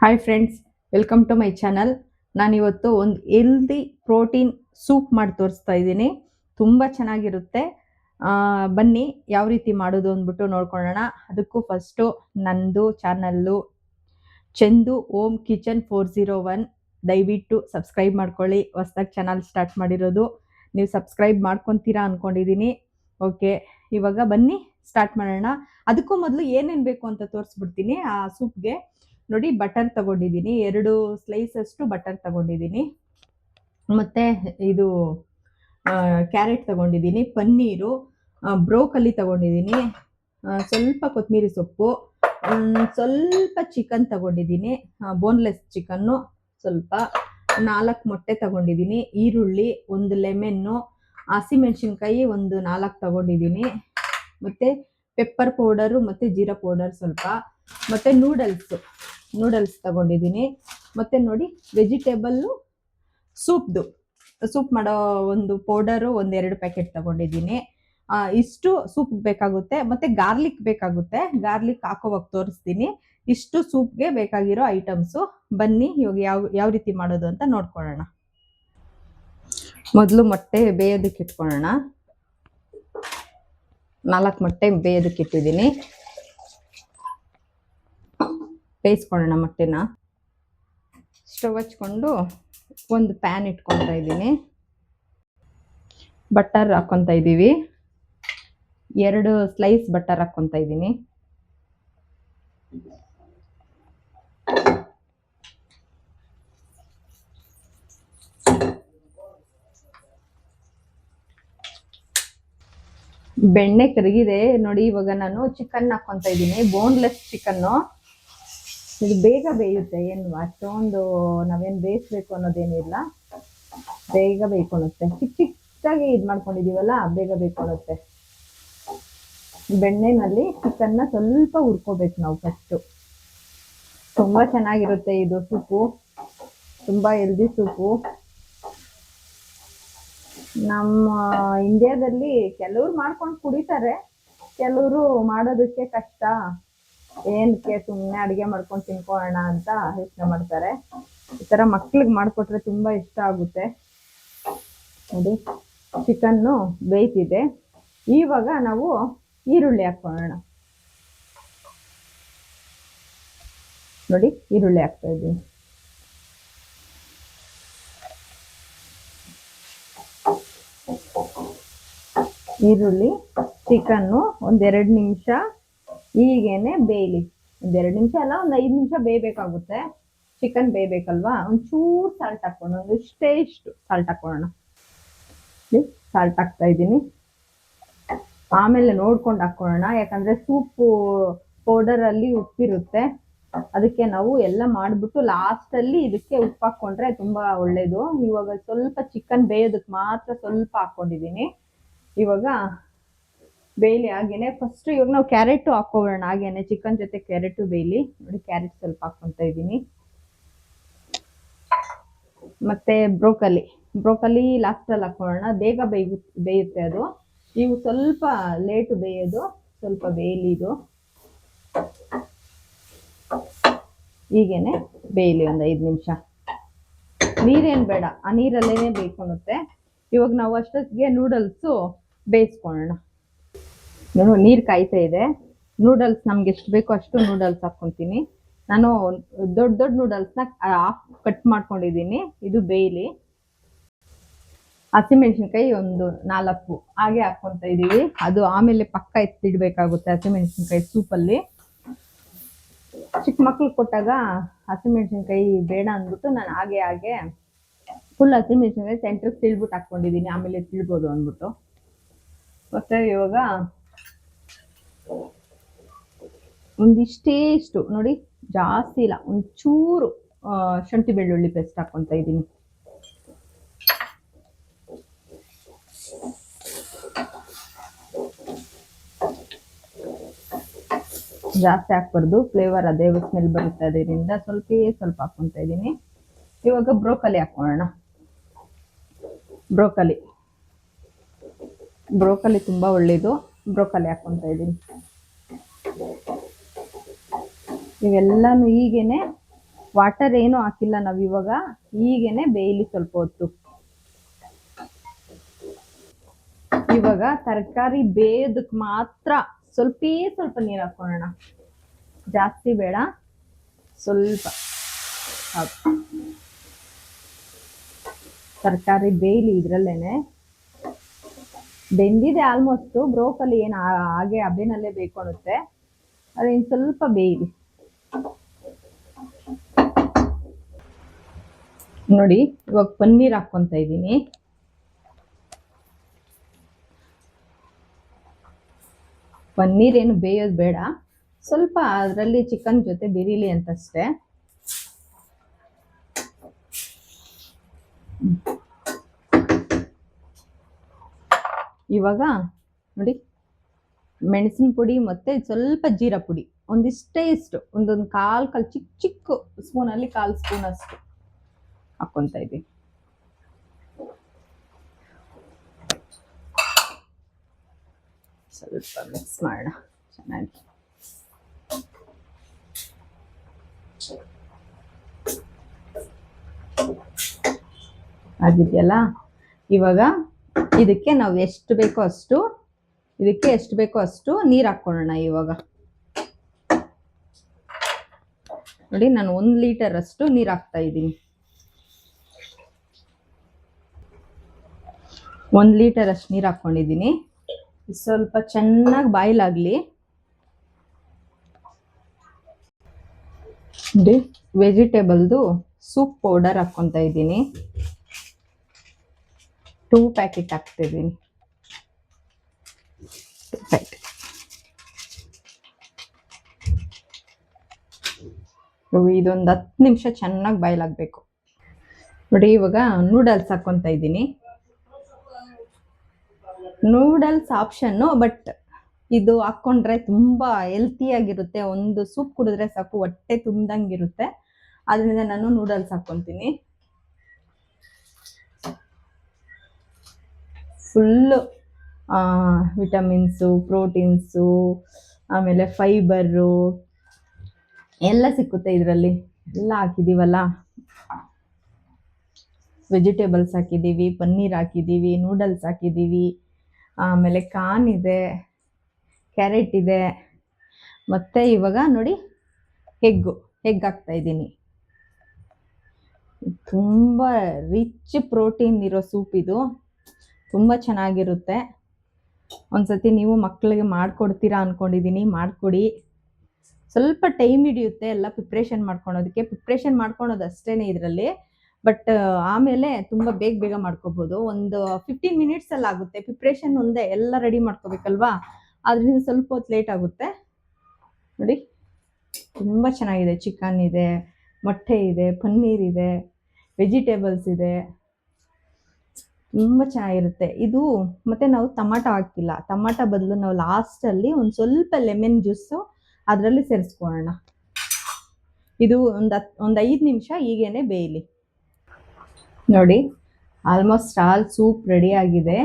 Hi friends, welcome to my channel. ನಾನಿವತ್ತು ಒಂದು healthy protein soup ಮಾಡಿ ತೋರಿಸ್ತಾ ಇದ್ದೀನಿ. ತುಂಬ ಚೆನ್ನಾಗಿರುತ್ತೆ. ಬನ್ನಿ ಯಾವ ರೀತಿ ಮಾಡೋದು ಅಂದ್ಬಿಟ್ಟು ನೋಡ್ಕೊಳ್ಳೋಣ. ಅದಕ್ಕೂ ಫಸ್ಟು ನಂದು ಚಾನಲ್ಲು ಚಂದು ಓಮ್ ಕಿಚನ್ 401 ದಯವಿಟ್ಟು ಸಬ್ಸ್ಕ್ರೈಬ್ ಮಾಡ್ಕೊಳ್ಳಿ. ಹೊಸ್ದಾಗಿ ಚಾನಲ್ ಸ್ಟಾರ್ಟ್ ಮಾಡಿರೋದು, ನೀವು ಸಬ್ಸ್ಕ್ರೈಬ್ ಮಾಡ್ಕೊತೀರಾ ಅಂದ್ಕೊಂಡಿದ್ದೀನಿ. ಓಕೆ, ಇವಾಗ ಬನ್ನಿ ಸ್ಟಾರ್ಟ್ ಮಾಡೋಣ. ಅದಕ್ಕೂ ಮೊದಲು ಏನೇನು ಬೇಕು ಅಂತ ತೋರಿಸ್ಬಿಡ್ತೀನಿ. ಆ ಸೂಪ್ಗೆ ನೋಡಿ, ಬಟರ್ ತಗೊಂಡಿದ್ದೀನಿ, 2 ಸ್ಲೈಸ್ ಅಷ್ಟು ಬಟರ್ ತಗೊಂಡಿದ್ದೀನಿ. ಮತ್ತೆ ಇದು ಕ್ಯಾರೆಟ್ ತಗೊಂಡಿದ್ದೀನಿ, ಪನ್ನೀರು, ಬ್ರೋಕಲಿ ತಗೊಂಡಿದ್ದೀನಿ, ಸ್ವಲ್ಪ ಕೊತ್ತಂಬರಿ ಸೊಪ್ಪು, ಸ್ವಲ್ಪ ಚಿಕನ್ ತಗೊಂಡಿದ್ದೀನಿ, ಬೋನ್ಲೆಸ್ ಚಿಕನ್ನು, ಸ್ವಲ್ಪ 4 ಮೊಟ್ಟೆ ತಗೊಂಡಿದ್ದೀನಿ, ಈರುಳ್ಳಿ, 1 ಲೆಮನ್ನು, ಹಸಿಮೆಣಸಿನ್ಕಾಯಿ ಒಂದು 4 ತಗೊಂಡಿದ್ದೀನಿ, ಮತ್ತೆ ಪೆಪ್ಪರ್ ಪೌಡರು ಮತ್ತು ಜೀರಾ ಪೌಡರ್ ಸ್ವಲ್ಪ, ಮತ್ತೆ ನೂಡಲ್ಸ್ ತಗೊಂಡಿದ್ದೀನಿ. ಮತ್ತೆ ನೋಡಿ, ವೆಜಿಟೇಬಲ್ಲು ಸೂಪ್ ಮಾಡೋ ಒಂದು ಪೌಡರು 1-2 ಪ್ಯಾಕೆಟ್ ತಗೊಂಡಿದ್ದೀನಿ. ಇಷ್ಟು ಸೂಪ್ ಬೇಕಾಗುತ್ತೆ. ಮತ್ತೆ ಗಾರ್ಲಿಕ್ ಬೇಕಾಗುತ್ತೆ, ಗಾರ್ಲಿಕ್ ಹಾಕೋವಾಗ ತೋರಿಸ್ತೀನಿ. ಇಷ್ಟು ಸೂಪ್ಗೆ ಬೇಕಾಗಿರೋ ಐಟಮ್ಸು. ಬನ್ನಿ ಇವಾಗ ಯಾವ ರೀತಿ ಮಾಡೋದು ಅಂತ ನೋಡ್ಕೊಳ್ಳೋಣ. ಮೊದಲು ಮೊಟ್ಟೆ ಬೇಯೋದಕ್ಕೆ ಇಟ್ಕೊಳ್ಳೋಣ. 4 ಮೊಟ್ಟೆ ಬೇಯೋದಕ್ಕೆ ಇಟ್ಟಿದ್ದೀನಿ. ಬೇಯಿಸ್ಕೊಳ್ಳೋಣ ಮೊಟ್ಟೆನ. ಸ್ಟವ್ ಹಚ್ಕೊಂಡು ಒಂದು ಪ್ಯಾನ್ ಇಟ್ಕೊತಾ ಇದ್ದೀನಿ. ಬಟರ್ ಹಾಕ್ಕೊತಾ ಇದ್ದೀವಿ. 2 ಸ್ಲೈಸ್ ಬಟರ್ ಹಾಕ್ಕೊತಾ ಇದ್ದೀನಿ. ಬೆಣ್ಣೆ ಕರಗಿದೆ ನೋಡಿ. ಇವಾಗ ನಾನು ಚಿಕನ್ ಹಾಕ್ಕೊತಾ ಇದ್ದೀನಿ, ಬೋನ್ಲೆಸ್ ಚಿಕನ್ನು. ಇದು ಬೇಗ ಬೇಯುತ್ತೆ, ಏನು ಅಷ್ಟೊಂದು ನಾವೇನು ಬೇಯಿಸ್ಬೇಕು ಅನ್ನೋದೇನಿಲ್ಲ, ಬೇಗ ಬೇಯ್ಕೊಳುತ್ತೆ. ಚಿಕ್ಕದಾಗಿ ಇದು ಮಾಡ್ಕೊಂಡಿದ್ದೀವಲ್ಲ, ಬೇಗ ಬೇಯ್ಕೊಳುತ್ತೆ. ಬೆಣ್ಣೆನಲ್ಲಿ ಚಿಕನ್ನ ಸ್ವಲ್ಪ ಹುರ್ಕೋಬೇಕು ನಾವು ಫಸ್ಟು. ತುಂಬ ಚೆನ್ನಾಗಿರುತ್ತೆ ಇದು ಸೂಪು, ತುಂಬ ಹೆಲ್ದಿ ಸೂಪು. ನಮ್ಮ ಇಂಡಿಯಾದಲ್ಲಿ ಕೆಲವರು ಮಾಡ್ಕೊಂಡು ಕುಡಿತಾರೆ, ಕೆಲವರು ಮಾಡೋದಕ್ಕೆ ಕಷ್ಟ, ಏನಕ್ಕೆ ಸುಮ್ಮನೆ ಅಡುಗೆ ಮಾಡ್ಕೊಂಡು ತಿನ್ಕೊಳ್ಳೋಣ ಅಂತ ಯೋಚನೆ ಮಾಡ್ತಾರೆ. ಈ ಥರ ಮಕ್ಳಿಗೆ ಮಾಡಿಕೊಟ್ರೆ ತುಂಬ ಇಷ್ಟ ಆಗುತ್ತೆ. ನೋಡಿ, ಚಿಕನ್ನು ಬೇಯ್ತಿದೆ. ಇವಾಗ ನಾವು ಈರುಳ್ಳಿ ಹಾಕ್ಕೊಳ್ಳೋಣ. ನೋಡಿ, ಈರುಳ್ಳಿ ಹಾಕ್ತಾ ಇದ್ದೀನಿ. ಈರುಳ್ಳಿ, ಚಿಕನ್ನು 1-2 ನಿಮಿಷ ಹೀಗೇನೆ ಬೇಯಲಿ. 1-2 ನಿಮಿಷ ಅಲ್ಲ, ಒಂದು 5 ನಿಮಿಷ ಬೇಯಬೇಕಾಗುತ್ತೆ. ಚಿಕನ್ ಬೇಯಬೇಕಲ್ವಾ. ಒಂಚೂರು ಸಾಲ್ಟ್ ಹಾಕ್ಕೊಂಡು, ಇಷ್ಟು ಸಾಲ್ಟ್ ಹಾಕೊಳ್ಳೋಣ. ಸಾಲ್ಟ್ ಹಾಕ್ತಾ ಇದ್ದೀನಿ. ಆಮೇಲೆ ನೋಡ್ಕೊಂಡು ಹಾಕ್ಕೊಳ್ಳೋಣ, ಯಾಕಂದ್ರೆ ಸೂಪು ಪೌಡರಲ್ಲಿ ಉಪ್ಪಿರುತ್ತೆ. ಅದಕ್ಕೆ ನಾವು ಎಲ್ಲ ಮಾಡಿಬಿಟ್ಟು ಲಾಸ್ಟಲ್ಲಿ ಇದಕ್ಕೆ ಉಪ್ಪು ಹಾಕ್ಕೊಂಡ್ರೆ ತುಂಬ ಒಳ್ಳೇದು. ಇವಾಗ ಸ್ವಲ್ಪ ಚಿಕನ್ ಬೇಯೋದಕ್ಕೆ ಮಾತ್ರ ಸ್ವಲ್ಪ ಹಾಕ್ಕೊಂಡಿದ್ದೀನಿ. ಇವಾಗ ಬೇಯಲಿ ಹಾಗೇನೆ. ಫಸ್ಟ್ ಇವಾಗ ನಾವು ಕ್ಯಾರೆಟು ಹಾಕೋಬೋಣ ಹಾಗೇನೆ, ಚಿಕನ್ ಜೊತೆ ಕ್ಯಾರೆಟು ಬೇಯಲಿ. ನೋಡಿ, ಕ್ಯಾರೆಟ್ ಸ್ವಲ್ಪ ಹಾಕ್ಕೊತಾ ಇದ್ದೀನಿ. ಮತ್ತೆ ಬ್ರೋಕಲಿ ಲಾಸ್ಟಲ್ಲಿ ಹಾಕೊಳ್ಳೋಣ, ಬೇಗ ಬೇಯುತ್ತೆ ಅದು. ಇವು ಸ್ವಲ್ಪ ಲೇಟು ಬೇಯೋದು, ಸ್ವಲ್ಪ ಬೇಯಲಿ ಇದು. ಹೀಗೇನೆ ಬೇಯಲಿ ಒಂದು 5 ನಿಮಿಷ. ನೀರೇನು ಬೇಡ, ಆ ನೀರಲ್ಲೇ ಬೇಯ್ಕೊಳುತ್ತೆ. ಇವಾಗ ನಾವು ಅಷ್ಟೊತ್ತಿಗೆ ನೂಡಲ್ಸು ಬೇಯಿಸ್ಕೊಳ್ಳೋಣ. ನೀರು ಕಾಯ್ತಾ ಇದೆ. ನೂಡಲ್ಸ್ ನಮ್ಗೆ ಎಷ್ಟು ಬೇಕೋ ಅಷ್ಟು ನೂಡಲ್ಸ್ ಹಾಕ್ಕೊತೀನಿ. ನಾನು ದೊಡ್ಡ ನೂಡಲ್ಸ್ನ ಕಟ್ ಮಾಡ್ಕೊಂಡಿದ್ದೀನಿ. ಇದು ಬೇಯಲಿ. ಹಸಿಮೆಣಸಿನ್ಕಾಯಿ ಒಂದು 4 ಹಾಗೆ ಹಾಕ್ಕೊತಾ ಇದ್ದೀವಿ. ಅದು ಆಮೇಲೆ ಪಕ್ಕ ಎತ್ತಿಡ್ಬೇಕಾಗುತ್ತೆ ಹಸಿಮೆಣಸಿನ್ಕಾಯಿ ಸೂಪಲ್ಲಿ. ಚಿಕ್ಕ ಮಕ್ಳಿಗೆ ಕೊಟ್ಟಾಗ ಹಸಿಮೆಣಸಿನ್ಕಾಯಿ ಬೇಡ ಅಂದ್ಬಿಟ್ಟು ನಾನು ಹಾಗೆ ಫುಲ್ ಹಸಿಮೆಣಸಿನ್ಕಾಯಿ ಸೆಂಟ್ರಿಗೆ ತಿಳ್ಬಿಟ್ಟು ಹಾಕ್ಕೊಂಡಿದ್ದೀನಿ, ಆಮೇಲೆ ತಿಳ್ಬೋದು ಅಂದ್ಬಿಟ್ಟು. ಮತ್ತೆ ಇವಾಗ ಇಷ್ಟು ನೋಡಿ, ಜಾಸ್ತಿ ಇಲ್ಲ, ಒಂಚೂರು ಶುಂಠಿ ಬೆಳ್ಳುಳ್ಳಿ ಪೇಸ್ಟ್ ಹಾಕ್ಕೊತಾ ಇದ್ದೀನಿ. ಜಾಸ್ತಿ ಹಾಕ್ಬಾರ್ದು, ಫ್ಲೇವರ್ ಅದೇ ಸ್ಮೆಲ್ ಬರುತ್ತೆ. ಅದರಿಂದ ಸ್ವಲ್ಪ ಹಾಕ್ಕೊತಾ ಇದ್ದೀನಿ. ಇವಾಗ ಬ್ರೋಕಲಿ ಹಾಕೊಳ್ಳೋಣ. ಬ್ರೋಕಲಿ ತುಂಬ ಒಳ್ಳೇದು. ಬ್ರೋಕಲಿ ಹಾಕ್ಕೊತಾ ಇದ್ದೀನಿ. ಇವೆಲ್ಲನೂ ಹೀಗೇನೆ ವಾಟರ್ ಏನು ಹಾಕಿಲ್ಲ ನಾವು ಇವಾಗ. ಹೀಗೇನೆ ಬೇಯಲಿ ಸ್ವಲ್ಪ ಹೊತ್ತು. ಇವಾಗ ತರಕಾರಿ ಬೇಯೋದಕ್ಕೆ ಮಾತ್ರ ಸ್ವಲ್ಪ ನೀರು ಹಾಕೋಣ, ಜಾಸ್ತಿ ಬೇಡ, ಸ್ವಲ್ಪ. ತರಕಾರಿ ಬೇಯಲಿ ಇದ್ರಲ್ಲೇನೆ. ಬೆಂದಿದೆ ಆಲ್ಮೋಸ್ಟ್. ಬ್ರೋಕಲಿ ಏನು ಹಾಗೆ ಹಬೆನಲ್ಲೇ ಬೇಯ್ಕೊಳುತ್ತೆ, ಅದೇನು ಸ್ವಲ್ಪ ಬೇಯಲಿ. ನೋಡಿ ಇವಾಗ ಪನ್ನೀರ್ ಹಾಕ್ಕೊಂತ ಇದ್ದೀನಿ. ಪನ್ನೀರ್ ಏನು ಬೇಯೋದು ಬೇಡ, ಸ್ವಲ್ಪ ಅದರಲ್ಲಿ ಚಿಕನ್ ಜೊತೆ ಬೆರೀಲಿ ಅಂತಷ್ಟೇ. ಇವಾಗ ನೋಡಿ ಮೆಣಸಿನ ಪುಡಿ ಮತ್ತೆ ಸ್ವಲ್ಪ ಜೀರಾ ಪುಡಿ ಇಷ್ಟು ಒಂದೊಂದು ಕಾಲ್ ಚಿಕ್ಕ ಸ್ಪೂನಲ್ಲಿ 1/4 ಸ್ಪೂನ್ ಅಷ್ಟು ಹಾಕ್ಕೊಂತ ಇದ್ದೀನಿ. ಸ್ವಲ್ಪ ಮಿಕ್ಸ್ ಮಾಡೋಣ ಚೆನ್ನಾಗಿ. ಆಗಿದೆಯಲ್ಲ, ಇವಾಗ ಇದಕ್ಕೆ ನಾವು ಎಷ್ಟು ಬೇಕೋ ಅಷ್ಟು ನೀರು ಹಾಕ್ಕೊಳ್ಳೋಣ. ಇವಾಗ ನೋಡಿ ನಾನು 1 ಲೀಟರ್ ಅಷ್ಟು ನೀರು ಹಾಕ್ತಾ ಇದ್ದೀನಿ. 1 ಲೀಟರ್ ಅಷ್ಟು ನೀರು ಹಾಕ್ಕೊಂಡಿದ್ದೀನಿ. ಸ್ವಲ್ಪ ಚೆನ್ನಾಗಿ ಬಾಯ್ಲ್ ಆಗಲಿ. ವೆಜಿಟೇಬಲ್ದು ಸೂಪ್ ಪೌಡರ್ ಹಾಕ್ಕೊಂತ ಇದ್ದೀನಿ. 2 ಪ್ಯಾಕೆಟ್ ಹಾಕ್ತಿದ್ದೀನಿ. 2 ಪ್ಯಾಕೆಟ್. ಇದೊಂದು 10 ನಿಮಿಷ ಚೆನ್ನಾಗಿ ಬಾಯ್ಲ್ ಆಗಬೇಕು. ನೋಡಿ ಇವಾಗ ನೂಡಲ್ಸ್ ಹಾಕ್ಕೊಂತ ಇದ್ದೀನಿ. ನೂಡಲ್ಸ್ ಆಪ್ಷನ್ನು, ಬಟ್ ಇದು ಹಾಕ್ಕೊಂಡ್ರೆ ತುಂಬಾ ಹೆಲ್ತಿಯಾಗಿರುತ್ತೆ. ಒಂದು ಸೂಪ್ ಕುಡಿದ್ರೆ ಸಾಕು, ಹೊಟ್ಟೆ ತುಂಬ್ದಂಗಿರುತ್ತೆ. ಅದರಿಂದ ನಾನು ನೂಡಲ್ಸ್ ಹಾಕ್ಕೊಂತೀನಿ. ಫುಲ್ಲು ವಿಟಮಿನ್ಸು, ಪ್ರೋಟೀನ್ಸು, ಆಮೇಲೆ ಫೈಬರು ಎಲ್ಲ ಸಿಕ್ಕುತ್ತೆ ಇದರಲ್ಲಿ. ಎಲ್ಲ ಹಾಕಿದ್ದೀವಲ್ಲ, ವೆಜಿಟೇಬಲ್ಸ್ ಹಾಕಿದ್ದೀವಿ, ಪನ್ನೀರ್ ಹಾಕಿದ್ದೀವಿ, ನೂಡಲ್ಸ್ ಹಾಕಿದ್ದೀವಿ, ಆಮೇಲೆ ಕಾರ್ನ್ ಇದೆ, ಕ್ಯಾರೆಟ್ ಇದೆ, ಮತ್ತು ಇವಾಗ ನೋಡಿ ಎಗ್ ಹಾಕ್ತಾ ಇದ್ದೀನಿ. ತುಂಬ ರಿಚ್ ಪ್ರೋಟೀನ್ ಇರೋ ಸೂಪ್ ಇದು, ತುಂಬ ಚೆನ್ನಾಗಿರುತ್ತೆ. ಒಂದ್ಸತಿ ನೀವು ಮಕ್ಕಳಿಗೆ ಮಾಡಿಕೊಡ್ತೀರಾ ಅಂದ್ಕೊಂಡಿದ್ದೀನಿ, ಮಾಡಿಕೊಡಿ. ಸ್ವಲ್ಪ ಟೈಮ್ ಹಿಡಿಯುತ್ತೆ ಎಲ್ಲ ಪ್ರಿಪ್ರೇಷನ್ ಮಾಡ್ಕೊಳೋದಕ್ಕೆ. ಪ್ರಿಪ್ರೇಷನ್ ಮಾಡ್ಕೊಳೋದು ಅಷ್ಟೇ ಇದರಲ್ಲಿ, ಬಟ್ ಆಮೇಲೆ ತುಂಬ ಬೇಗ ಮಾಡ್ಕೋಬೋದು. ಒಂದು 15 ಮಿನಿಟ್ಸಲ್ಲಿ ಆಗುತ್ತೆ. ಪ್ರಿಪ್ರೇಷನ್ ಒಂದೇ, ಎಲ್ಲ ರೆಡಿ ಮಾಡ್ಕೋಬೇಕಲ್ವಾ, ಅದರಿಂದ ಸ್ವಲ್ಪ ಹೊತ್ತು ಲೇಟ್ ಆಗುತ್ತೆ. ನೋಡಿ ತುಂಬ ಚೆನ್ನಾಗಿದೆ. ಚಿಕನ್ ಇದೆ, ಮೊಟ್ಟೆ ಇದೆ, ಪನ್ನೀರ್ ಇದೆ, ವೆಜಿಟೇಬಲ್ಸ್ ಇದೆ, ತುಂಬ ಚೆನ್ನಾಗಿರುತ್ತೆ ಇದು. ಮತ್ತು ನಾವು ಟೊಮಾಟೊ ಹಾಕಿಲ್ಲ. ಟೊಮಾಟೊ ಬದಲು ನಾವು ಲಾಸ್ಟಲ್ಲಿ ಒಂದು ಸ್ವಲ್ಪ ಲೆಮನ್ ಜ್ಯೂಸು ಅದರಲ್ಲಿ ಸೇರಿಸ್ಕೊಳ್ಳೋಣ. ಇದು ಒಂದು 5 ನಿಮಿಷ ಹೀಗೇನೆ ಬೇಯಲಿ. ನೋಡಿ ಆಲ್ಮೋಸ್ಟ್ ಆಲ್ ಸೂಪ್ ರೆಡಿ ಆಗಿದೆ.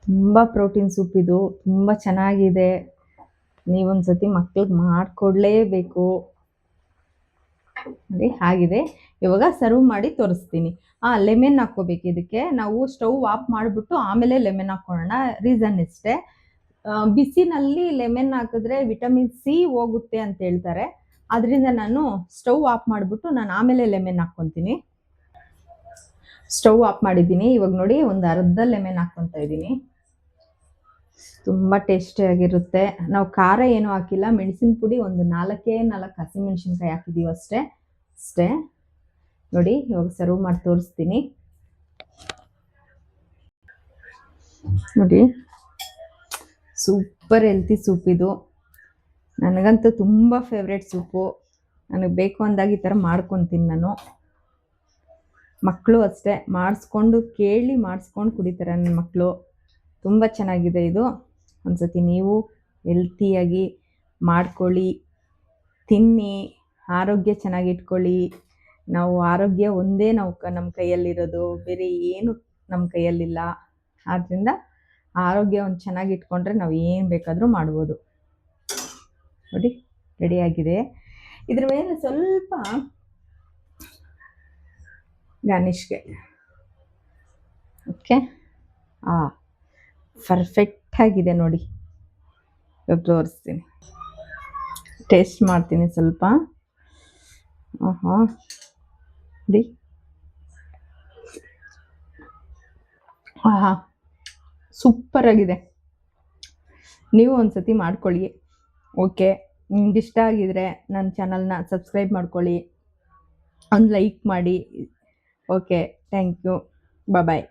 ತುಂಬ ಪ್ರೋಟೀನ್ ಸೂಪ್ ಇದು, ತುಂಬ ಚೆನ್ನಾಗಿದೆ. ನೀವೊಂದ್ಸತಿ ಮಕ್ಳಿಗೆ ಮಾಡಿಕೊಡ್ಲೇಬೇಕು. ನೋಡಿ ಆಗಿದೆ. ಇವಾಗ ಸರ್ವ್ ಮಾಡಿ ತೋರಿಸ್ತೀನಿ. ಲೆಮನ್ ಹಾಕ್ಕೋಬೇಕು ಇದಕ್ಕೆ. ನಾವು ಸ್ಟವ್ ಆಫ್ ಮಾಡಿಬಿಟ್ಟು ಆಮೇಲೆ ಲೆಮನ್ ಹಾಕ್ಕೊಳ್ಳೋಣ. ರೀಸನ್ ಇಷ್ಟೇ, ಬಿಸಿನಲ್ಲಿ ಲೆಮನ್ ಹಾಕಿದ್ರೆ ವಿಟಮಿನ್ ಸಿ ಹೋಗುತ್ತೆ ಅಂತ ಹೇಳ್ತಾರೆ. ಅದರಿಂದ ನಾನು ಸ್ಟವ್ ಆಫ್ ಮಾಡಿಬಿಟ್ಟು ನಾನು ಆಮೇಲೆ ಲೆಮನ್ ಹಾಕ್ಕೊತೀನಿ. ಸ್ಟವ್ ಆಫ್ ಮಾಡಿದ್ದೀನಿ. ಇವಾಗ ನೋಡಿ ಒಂದು ಅರ್ಧ ಲೆಮನ್ ಹಾಕ್ಕೊತಾ ಇದ್ದೀನಿ. ತುಂಬ ಟೇಸ್ಟಿಯಾಗಿರುತ್ತೆ. ನಾವು ಖಾರ ಏನೂ ಹಾಕಿಲ್ಲ, ಮೆಣಸಿನ ಪುಡಿ ಒಂದು 4 ಹಸಿಮೆಣಸಿನ್ಕಾಯಿ ಹಾಕಿದ್ದೀವಿ ಅಷ್ಟೇ. ನೋಡಿ ಇವಾಗ ಸರ್ವ್ ಮಾಡಿ ತೋರಿಸ್ತೀನಿ. ನೋಡಿ ಸೂಪರ್ ಹೆಲ್ತಿ ಸೂಪ್ ಇದು. ನನಗಂತೂ ತುಂಬ ಫೇವ್ರೆಟ್ ಸೂಪು. ನನಗೆ ಬೇಕು ಅಂದಾಗ ಈ ಥರ ಮಾಡ್ಕೊತೀನಿ ನಾನು. ಮಕ್ಕಳು ಅಷ್ಟೇ ಮಾಡಿಸ್ಕೊಂಡು ಕುಡಿತಾರೆ ನನ್ನ ಮಕ್ಕಳು. ತುಂಬ ಚೆನ್ನಾಗಿದೆ ಇದು. ಒಂದ್ಸತಿ ನೀವು ಹೆಲ್ತಿಯಾಗಿ ಮಾಡ್ಕೊಳ್ಳಿ, ತಿನ್ನಿ, ಆರೋಗ್ಯ ಚೆನ್ನಾಗಿಟ್ಕೊಳ್ಳಿ. ನಾವು ಆರೋಗ್ಯ ಒಂದೇ ನಮ್ಮ ಕೈಯಲ್ಲಿರೋದು, ಬೇರೆ ಏನು ನಮ್ಮ ಕೈಯಲ್ಲಿಲ್ಲ. ಆದ್ದರಿಂದ ಆರೋಗ್ಯವನ್ನು ಚೆನ್ನಾಗಿಟ್ಕೊಂಡ್ರೆ ನಾವು ಏನು ಬೇಕಾದರೂ ಮಾಡ್ಬೋದು. ನೋಡಿ ರೆಡಿಯಾಗಿದೆ. ಇದ್ರ ಮೇಲೆ ಸ್ವಲ್ಪ ಗಾರ್ನಿಷ್ಗೆ. ಓಕೆ, ಪರ್ಫೆಕ್ಟ್ ಆಗಿದೆ ನೋಡಿ. ಇವಾಗ ತೋರಿಸ್ತೀನಿ, ಟೇಸ್ಟ್ ಮಾಡ್ತೀನಿ ಸ್ವಲ್ಪ. ಡಿ ಸೂಪರ್ ಆಗಿದೆ. ನೀವು ಒಂದ್ಸತಿ ಮಾಡ್ಕೊಳ್ಳಿ. ಓಕೆ, ನಿಮ್ಗೆ ಇಷ್ಟ ಆಗಿದ್ರೆ ನನ್ನ ಚಾನಲ್ನ ಸಬ್ಸ್ಕ್ರೈಬ್ ಮಾಡ್ಕೊಳ್ಳಿ, ಒಂದು ಲೈಕ್ ಮಾಡಿ. Okay, thank you, bye.